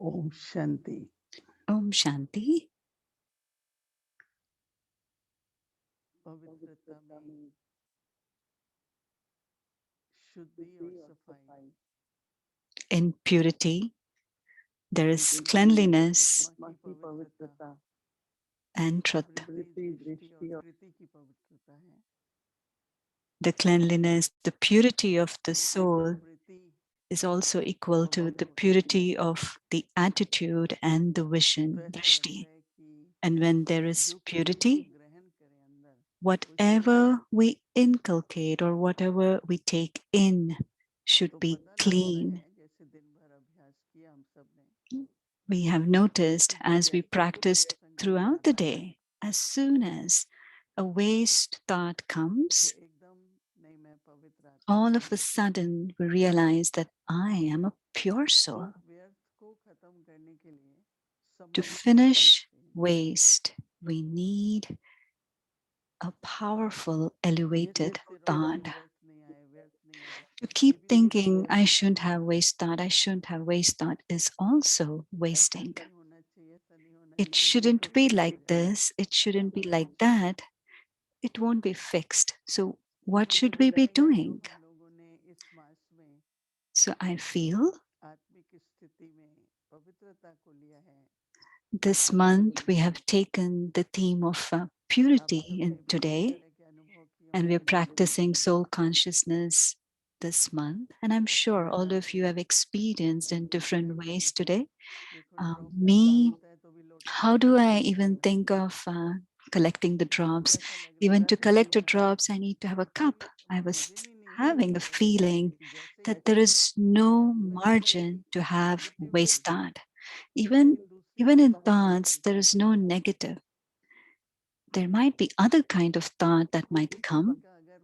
Om Shanti. Om Shanti. पवित्रता में शुद्धि और सफाई In purity, there is cleanliness आत्मा की पवित्रता and truth. वृत्ति दृष्टि और कृति की पवित्रता है The cleanliness, the purity of the soul वृत्ति is also equal to the purity of the attitude and the vision, तो ऐसा लगता drishti. है कि And when there is जो कुछ भी हम purity, ग्रहण करें अंदर whatever we inculcate or whatever we take in should तो be पता चलता clean. है जैसे दिन भर अभ्यास किया हम सब ने We have noticed कि as we जैसे ही कोई practiced संकल्प throughout the आता है day, as soon as a waste thought तो comes, एकदम नहीं मैं पवित्र आत्मा all of हूँ a sudden we realize that I am a pure soul. व्यर्थ को खत्म करने के लिए To समर्थ संकल्प finish चाहिए waste, we need a powerful, ये elevated सिर्फ thought. व्यर्थ नहीं आए व्यर्थ नहीं आए To ये keep भी thinking, व्यर्थ I है shouldn't have waste thought, I shouldn't have waste thought, is also ऐसा wasting. नहीं होना चाहिए ऐसा नहीं होना It चाहिए ये shouldn't फिर be से हो like जाएगा this, it shouldn't be तो like that, it won't be fixed. So, what मुझे should we लगता be है कि जो doing? हम लोगों ने इस मास में So, I feel आत्मिक स्थिति में पवित्रता को लिया है this month we have taken the theme of आप purity in सबने भी इस today, तरह के अनुभव किए and we're होंगे practicing soul consciousness this month. And I'm sure all drop of you have experienced in different ways today. देखो ड्रॉप करना Me, होता है तो भी लोटा how do I even think of collecting the हमको drops? ऐसा लगता Even है to कि collect the drops, I need to have a cup. I was margin ही नहीं है having the feeling कि जैसे ही that there is no margin to have waste thought. Even, लेकिन दूसरे even in तरीके से thoughts, there is चलता no है negative. There might be other kind of thought that might come. का अगर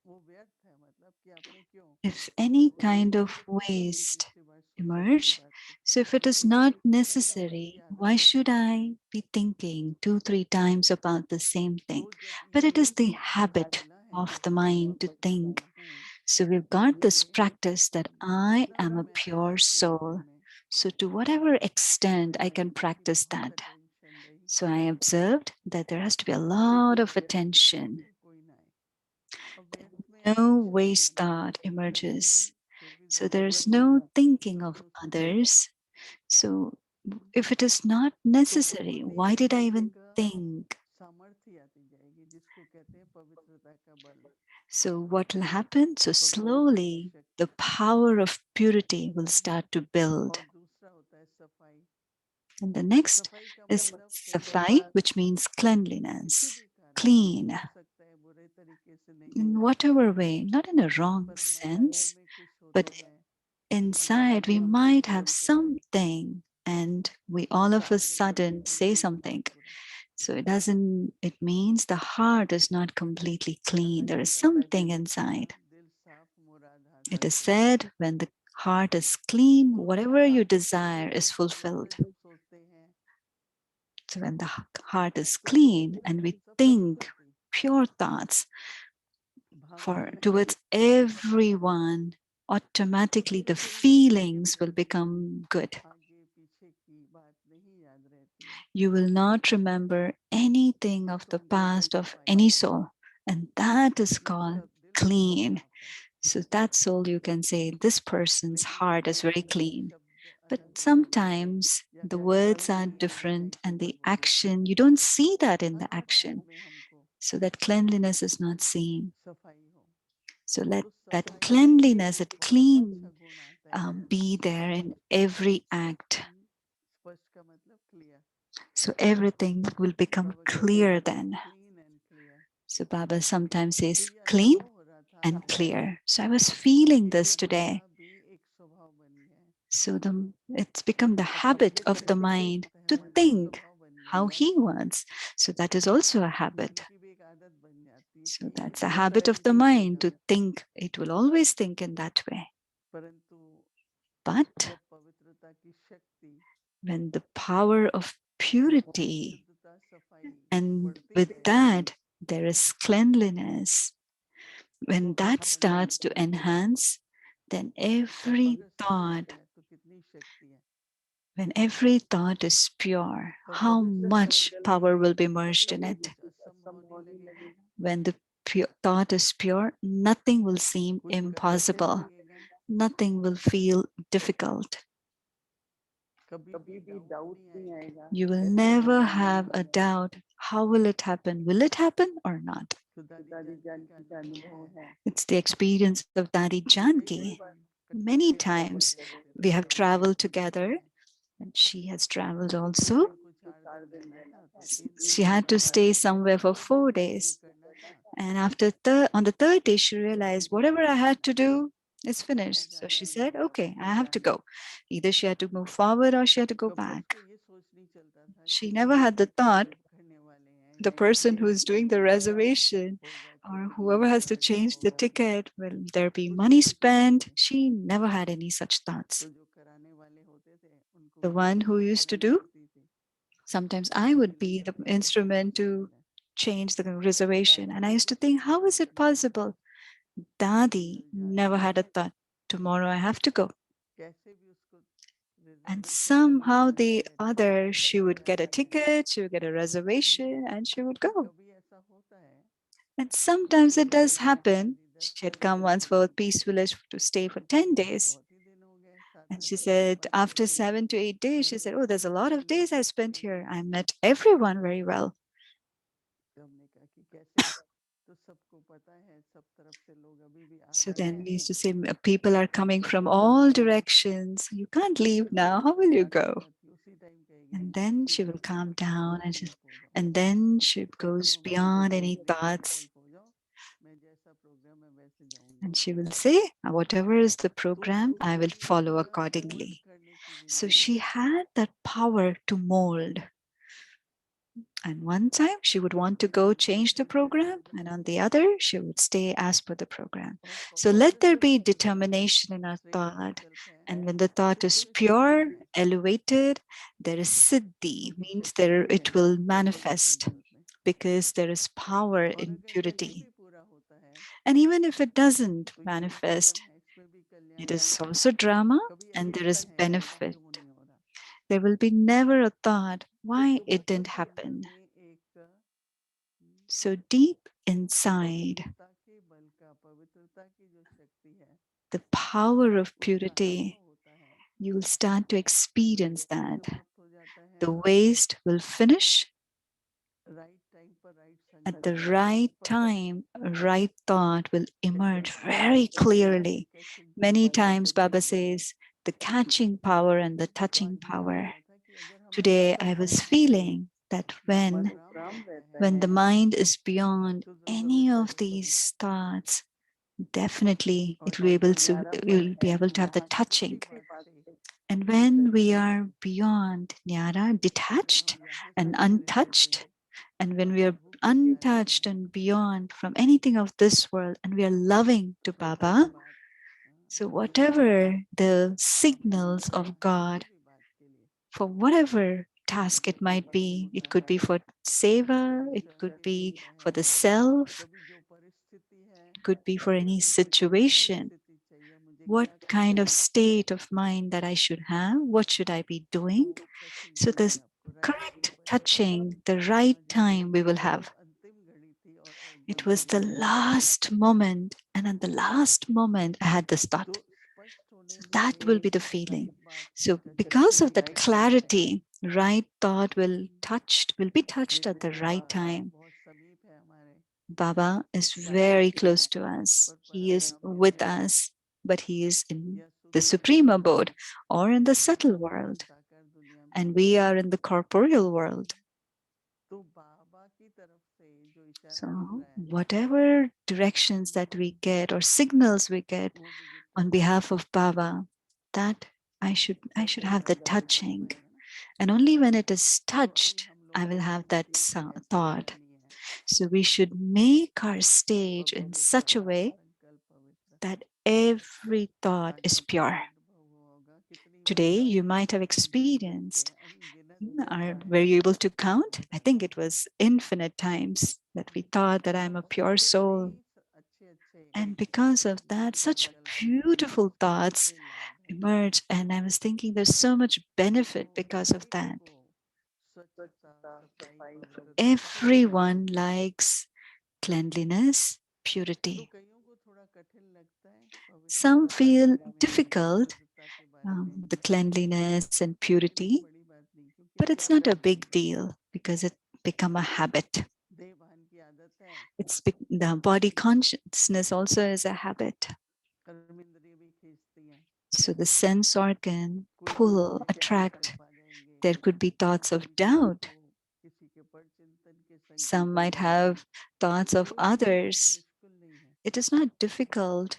वो व्यर्थ है मतलब कि आपने क्यों If any kind मैंने of waste तीसरी बार सोचा इस emerge, बात को so if it is not necessary, की आदत why है should I be thinking 2-3 times about the same thing? वो जब But it is the ये habit मिला है of the mind to think. हूँ So we've got this इसलिए practice that I जितना am भी a मैं pure अभ्यास करूँ soul. दिन में So to whatever extent I मुझे can लगता है कि practice बहुत that. अटेंशन रही So I observed that there has to be a lot of attention. कोई ना आए और व्यर्थ में No अटेंशन नहीं waste आना thought emerges. लेकिन फिर भी So ज़रूरत there's है no thinking क्योंकि of उसमें others. So if it is not तो necessary, बहुत why he did I even एक think? सामर्थ्य आती जाएगी जिसको कहते हैं पवित्रता का बल So what will happen? So पवित्रता की slowly the शक्ति power of purity will start to build. और दूसरा होता है सफाई And the next सफाई का is मतलब कई safai, बार which means किसी cleanliness, भी कारण से clean हो सकता है बुरे तरीके से नहीं in whatever way, not in a wrong पर हमारे अंदर sense, में कुछ but होता है inside we जो हम कुछ might have बोलते हैं something and we all of a अगर बोलते sudden हैं तो say दिल नहीं है something. पूरा So it means the heart is not completely कहा clean. There is जाता है something कि inside. दिल साफ मुराद It is हासिल said when the heart is clean, तो उस whatever you साफी के desire लिए is थोड़ा सा fulfilled. जब सोचते हैं So when the heart is तो clean and we हम सब think पवित्रता pure thoughts for भावनाएं towards everyone, automatically the फिर वो चीजें feelings नहीं will रहती become good. आगे पीछे की बात नहीं याद रहती You will not remember anything of तो the हम कहते हैं past of सफाई any soul. And that is called दिल बहुत clean. साफ है So that soul, you can say, this person's लेकिन heart कई is very बार clean. शब्द But अलग हो जाते हैं sometimes या the कहते हैं words कि are नहीं ये different ऐसे and the बोल दिया action, you don't see that in her the बात action. में हमको So that cleanliness is not seen. सफाई हो So और let उस that सफाई से cleanliness, that बहुत अच्छा clean गुण आता है be there in every act. स्पष्ट का मतलब clear So everything will become बाबा कहते clear हैं then. Clean and clear So Baba sometimes तो says ये clean अनुभव हो रहा था and clear. So I was feeling कि this today. दुविधा भी एक स्वभाव बनी है So it's become the अब habit जिस of तरह the से कोई mind जीता है to वो भी एक think स्वभाव बन how जाता है he wants. So that is also a habit. मन की भी एक आदत बन जाती है So कि that's a ऐसा habit of he the mind सोचेगा to think. It will always think in that way. परंतु But जब पवित्रता की शक्ति when the power of purity शुद्धता सफाई and बढ़ती with है that there is cleanliness, तो when हम that समझ starts जाते to हैं enhance, then अब every अगर सब कुछ thought है तो कितनी शक्ति है When every thought is pure, और how पवित्र much करने के power will लिए be merged मतलब in वो it? कुछ असंभव नहीं लगेगा, When the thought is pure, nothing will seem कुछ कठिन नहीं impossible. लगेगा, Nothing will feel difficult. कभी भी डाउट नहीं आएगा You will कैसे never होगा। have a doubt. How will it happen? Will it happen or not? तो दादी जानकी का अनुभव है। It's the experience of Dadi वो कई बार Janki. कठिन Many स्थिति में times फंस जाते we थे, have traveled together and she has traveled also. उनको कुछ 8 दिन रहना था, तो 3 दिन She had to stay somewhere for 4 days. करना था, And on the third day, she realized whatever I had to do is finished. So she said, okay, I have to go. Either she had to move forward or she had to go कभी back. उसको ये सोच नहीं चलता था कि She जो never had the thought reserve करने वाले हैं the या जो person who ticket is doing the लेने वाले हैं reservation होगा, or कितनी whoever has to खर्चा change the होगा, ticket, will there be कुछ money ऐसी सोच नहीं spent? थी। She never had any such तो thoughts. जो कराने वाले होते थे उनको The फिर one ये who चिंता used to रहने do, लगती थी sometimes कि I would मेरा be the समय कैसे instrument to पॉसिबल है। change the तो reservation. दादी And I ये used to सब think, कुछ how नहीं is it करती थी, possible? कैसे Dadi सुलझाना never है, had a thought. Tomorrow I have to go. कैसे भी उसको And रिजर्वेशन करके somehow जाना the है, ticket other, book she would करके get a जाना है। ticket, she would get a तो ये reservation, and she would कभी go. कभी ऐसा होता है And sometimes it कि does जैसे happen. दादी She 10 had दिन come के लिए once for a गई थी, peace village to stay for तो 10 ये तो days. बहुत ही दिन हो गए, And 7-8 she दिन के said, बाद after चली गई, 7 to 8 days, she घर said, में oh, there's a कितने lot of सारे लोग days I थे spent चली here. गई। I met everyone very well. तो हमने कहा कि कैसे, तो सबको पता है सब तरफ से लोग अभी भी आ So रहे then हैं, we used to say, people are coming from all directions. You can't leave now. How will you शांत हो go? जाती, उसी टाइम कहेगी And then कि she will दादी calm down and संकल्प हो जाओ, and then she तुम goes अपने beyond any प्रोग्राम में thoughts. संकल्प हो जाओ, मैं जैसा प्रोग्राम है वैसे जाऊंगी। And she will say, whatever is the तो program, I उसको will भी follow पूरा मोल्ड accordingly. करने की भी So देन she थी। had that power to mold. And one time she would want to कि go वो change the जैसे भी program, and प्रोग्राम on हो, the other, she would stay as per the program. और So let पवित्र there be संकल्प है, determination in our श्रेष्ठ thought. संकल्प है, And when the तो thought is उससे सिद्धि pure, है, elevated, there is तो siddhi, भी means शक्ति there भी है it will पवित्र manifest संकल्प में। because there is power और in अगर नहीं purity. भी पूरा होता है And even if it doesn't तो ये भी manifest, संगम है, इसमें भी it कल्याण है। is also drama कभी and ऐसा there होता is है कि benefit. क्यों नहीं हो रहा, There will be never a thought तो why it गुप्त didn't अंतर happen. में एक So deep inside, पवित्रता के बल का, पवित्रता की जो शक्ति है the power of उसका purity, अनुभव होता है, you will start to experience waste that. समाप्त हो जाता है, The waste will finish right time पर राइट at संकल्प the बहुत right स्पष्ट रूप time. से A आता है। right thought will emerge कहते हैं very catch clearly. Catching Many power, times, Baba says, the catching power and the तो touching आज ये लग power. रहा था कि अगर हम Today, ऐसा I was करें feeling that जो प्रोग्राम रहता है, when the mind is beyond तो जरूर any अच्छा of जाएगा। these thoughts, definitely और it will be able to, 11 you'll point be able to have the आज इसी touching. बात से And when we शुरू are हुई beyond Nyara, कि जब detached हम यहाँ से and निकल जाते untouched, हैं and तो when we are प्रभु के प्यारे untouched बन and जाते beyond from anything of this world, and we are loving हैं। to तो हर Baba, बात so दुनिया भर की whatever the अभिनंदन signals है, of किसी God, भी बात के लिए for whatever प्रभु task का it might धन्यवाद be, होता it could है। be for seva, कभी it could सर्किट be होता for है, the self, कभी जो परिस्थिति है, it could be for अगर any मुझे कैसी situation. स्थिति चाहिए, मुझे What क्या kind करना of है, state of mind that I should have? What should I be तो doing? वो टचिंग So अपने this आप को राइट टाइम correct पर touching, the right जैसे time we will वो have. अंतिम घड़ी थी और It एकदम was the समय आ गया, last moment, and at the last moment, I had this तो thought. स्पष्ट होने So में that will be the right feeling. बात So का because of touching that right time पे है। clarity, right thought will be touched at जैसे the Baba right time. बहुत समीप है हमारे, Baba is very शारीरिक close है to us. पर He परम is धाम में with है, us, but he is in या the सूक्ष्म supreme दुनिया में, abode or in the या subtle परम world, साकार दुनिया में and है। we are in the corporeal world. तो बाबा की तरफ से जो इशारा मिल So, रहा है whatever directions that we get or signals we get वो भी गुप्त on अंतर behalf में of Baba, that I should have the संगम में touching. है ना। And only when it is तो अभी touched, हम I लोगों will ने have that स्टेज ऐसे thought. बनानी है, So we should make our stage in such a पवित्रता, way संकल्प पवित्र, that every thought आज is आपको pure. अनुभव हुआ होगा कितनी बार Today, you दादी might have के experienced. अनगिनत बार Were you able to count? I think it was infinite times that we thought that I'm a और pure कितने soul. अच्छे अच्छे And because of that, such संकल्प हैं, beautiful उसके thoughts, कितने लाभ emerge. And I was thinking there's so much benefit तो because of सभी that. को स्वच्छता, सफाई, पवित्रता पसंद है। Everyone likes cleanliness, तो purity. कईयों को थोड़ा कठिन लगता है Some पवित्रता के feel बारे में, difficult, शुद्धता के बारे में, the cleanliness and लेकिन purity, बड़ी बात नहीं, क्योंकि but वो it's not a आदत बन big गई है। deal because it become a habit. देहभान की आदत है। The body consciousness also is a habit. कर्मेंद्रिय भी खींचती हैं। So the sense organ कोई pull, सोचेगा attract. संकल्प आ जाएंगे, There could be thoughts of कोई doubt. किसी को किसी के पर चिंतन के Some संकल्प आ might जाएंगे। have thoughts of तो ये हटाना others. मुश्किल नहीं है। It is not difficult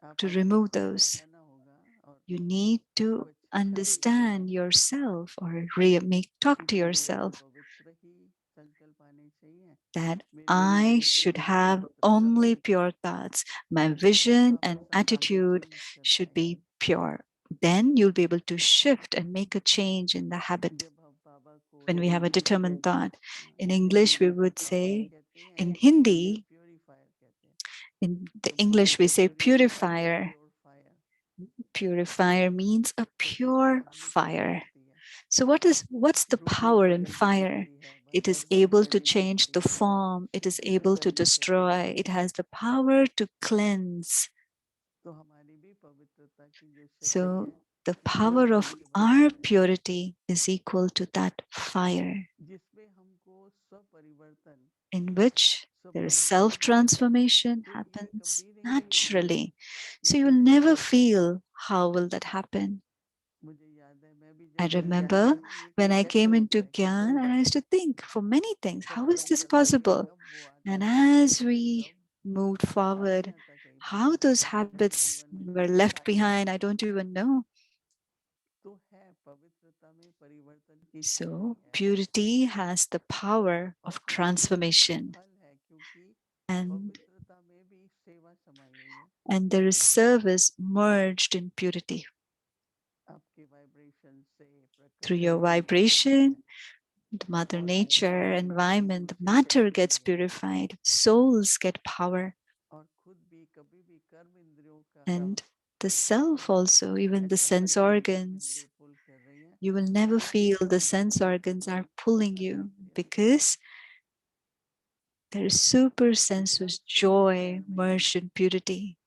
आप to अपने remove आप को those. पहचाना होगा और You need उसको to अच्छे से देखना understand होगा yourself or talk कि to मुझे तो yourself पवित्र ही संकल्प आने चाहिए, that मेरी I दृष्टि should केवल have पवित्रता only होनी pure चाहिए। thoughts. My तो vision आप and उस आदत को attitude चेंज करते should हैं। be pure. Then you'll be able to shift and make a change in the habit. जब हम बाबा को When we have a determined thought, in Hindi English, we में would पृथ्वी say, कहते हैं, in इंग्लिश में Hindi, purifier कहते हैं। in the तो English, we say प्योरीफाई या purifier. Pure fire, Purifier means a पवित्रता pure निकल fire. जाती है। So what's the रूपों power की in गंध fire? निकलती है, It is भस्म की able to गंध change निकलती the है, form. It is शुद्धि की able to गंध निकलती destroy. है। It has the power to cleanse. तो हमारी भी पवित्रता की जो शक्ति So है the वो power भी of उसके our बराबर है, purity is equal to that fire जिसमें हमको स्वपरिवर्तन, in which there is self स्वप्रबोधन होता है। transformation तो ये happens कभी नहीं रुकेगा, naturally. ये So you will कैसे never होगा? feel how will that happen. मुझे याद है, मैं भी I जब ज्ञान remember लिया ना, ये when I कैसे came होता into है, कैसे Gyan and I होता है, used to think for many things, कब how is this संकल्प आता है, possible? कब वो आता And है, कब ये as आता है, we कब moved याद नहीं forward, आता कई बार, how those अपने habits जीवन में were कैसे left आते हैं। behind, I don't even know. तो है, पवित्रता में परिवर्तन की शक्ति So, है, purity has the power और of पवित्रता का transformation, फल है, क्योंकि and पवित्रता में भी सेवा समाई हुई है। there is service merged in purity. आपके वाइब्रेशन से Through प्रकृति your पवित्र है, vibration, the mother और आपकी nature, वाइब्रेशन environment, the से matter शक्ति gets पैदा होती है, purified, souls get power, और खुद भी कभी भी कर्म इंद्रियों का and the self also, even the ऐसा sense फील नहीं होगा कि organs. इंद्रिय पुल कर रही हैं। You will never वो feel the शांत sense होता है, organs are pulling you अशांति आ जाती है, because there is super इतना sensuous सुख है joy ज्ञान में ही। merged in purity.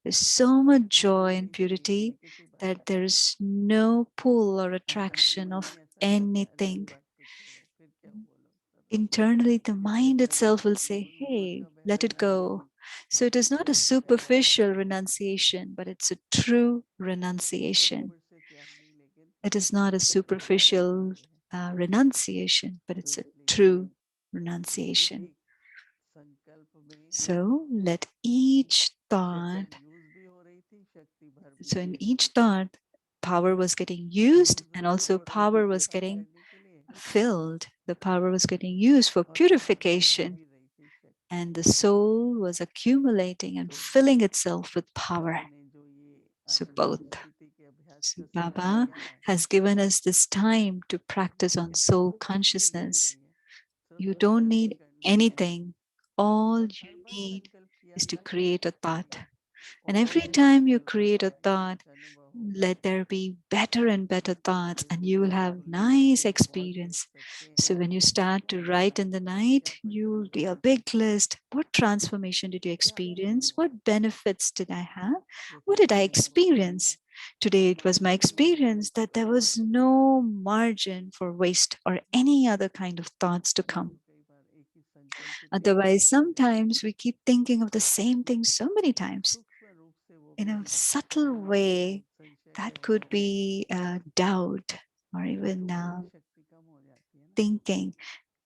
There's so much किसी joy in चीज की या purity किसी बात that की। there is no pull or अंदर attraction मन ही of ऐसा कहता है, अरे इस anything. बात को छोड़ो, फिर क्या बोलो, Internally, the इससे mind पहले itself will बोलो, say, ऊपर hey, का let बहलाना it नहीं, go. So it is not a ऊपर का बहलाना superficial नहीं, renunciation, but it's a true ऊपर renunciation. ऊपर से त्याग नहीं, लेकिन It is not a अंदर गहराई से superficial है। renunciation, but तो it's a इसलिए true एक renunciation. एक संकल्प में, So let each शक्ति thought, यूज भी हो रही थी, शक्ति भर भी so रही in थी। each thought, power was getting used use and भी also हो रही थी power was सफाई getting करने के लिए, filled. The power was getting used for और अंदर भर purification, भी रही थी शक्ति। and the soul was accumulating and तो filling itself with power. बाबा ने जो ये So both. आध्यात्मिक स्थिति के अभ्यास So का समय Baba दिया है, has given us this time to practice on soul वो कुछ भी नहीं consciousness. चाहिए, सिर्फ You don't संकल्प ही need करना है। anything. All और you हर बार need संकल्प किया is to करो, create a thought. And every और time you हल्का create a महसूस thought, अनुभव होगा। let there be better and better thoughts, बड़े and you will have सुकून nice मिलेंगे, बहुत देख experience. सकते So हैं when you start to write in the आपको आज night, क्या you'll पसंद be a आया, big list. What transformation did you क्या experience? पसंद What आया। benefits did I have? जैसे What did I किसी ने बोला था, experience? Today it was my margin नहीं होता experience that there was no margin for waste or any other kind of thoughts to नहीं come. तो कई बार एक ही संकल्प इतने Otherwise, गहरे होते हैं, sometimes we keep thinking of the same thing so many times सूक्ष्म रूप से वो in भी a subtle अनुमान हो, way संशय that हो, could be doubt or तो even वो भी शक्ति कम हो जाती है ना। thinking.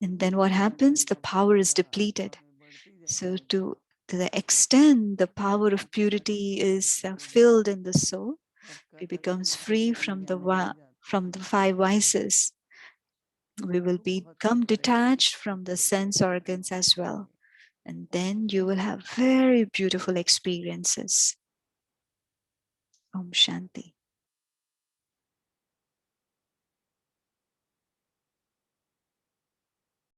And then लेकिन what happens? The संकल्प power is बढ़ेगा, depleted. हवा में बढ़ती So, जाएगी, to the extent the power of शक्ति purity is पवित्र हो filled जाती in है, the soul, और it कर्म becomes इंद्रियों free से from अन्य हो जाते from हैं, the five vices. We will तो बहुत become अच्छा रहेगा detached from the ये sense ज्ञान organs अनुभव as well. करके। And then you will have very beautiful experiences. Om Shanti.